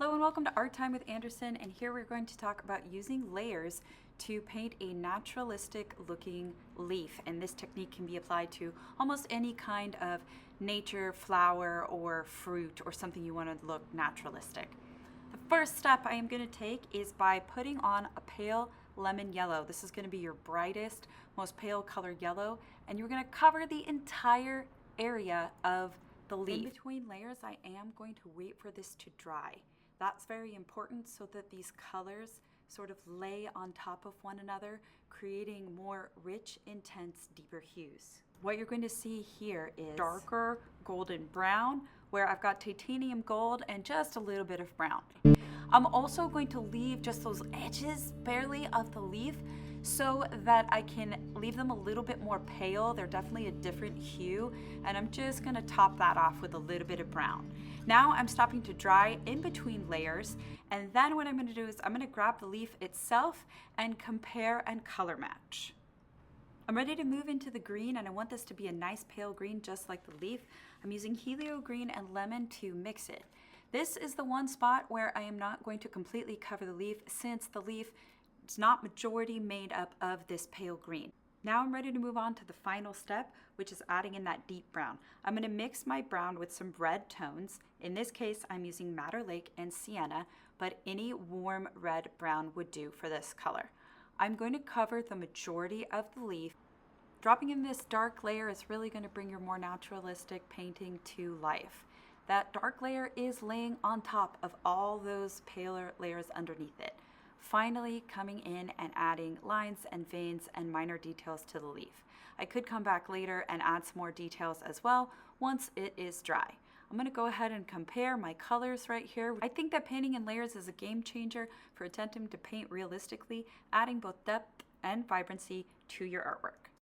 Hello and welcome to Art Time with Anderson, and here we're going to talk about using layers to paint a naturalistic looking leaf. And this technique can be applied to almost any kind of nature, flower, or fruit, or something you want to look naturalistic. The first step I am going to take is by putting on a pale lemon yellow. This is going to be your brightest, most pale color yellow, and you're going to cover the entire area of the leaf. In between layers, I am going to wait for this to dry. That's very important so that these colors sort of lay on top of one another, creating more rich, intense, deeper hues. What you're going to see here is darker golden brown, where I've got titanium gold and just a little bit of brown. I'm also going to leave just those edges barely of the leaf so that I can leave them a little bit more pale. They're definitely a different hue, and I'm just going to top that off with a little bit of brown. Now I'm stopping to dry in between layers, and then what I'm going to do is I'm going to grab the leaf itself and compare and color match. I'm ready to move into the green, and I want this to be a nice pale green just like the leaf. I'm using Helio Green and Lemon to mix it. This is the one spot where I am not going to completely cover the leaf, since the leaf is not majority made up of this pale green. Now I'm ready to move on to the final step, which is adding in that deep brown. I'm going to mix my brown with some red tones. In this case, I'm using Madder Lake and Sienna, but any warm red brown would do for this color. I'm going to cover the majority of the leaf. Dropping in this dark layer is really going to bring your more naturalistic painting to life. That dark layer is laying on top of all those paler layers underneath it. Finally coming in and adding lines and veins and minor details to the leaf. I could come back later and add some more details as well once it is dry. I'm going to go ahead and compare my colors right here. I think that painting in layers is a game changer for attempting to paint realistically, adding both depth and vibrancy to your artwork.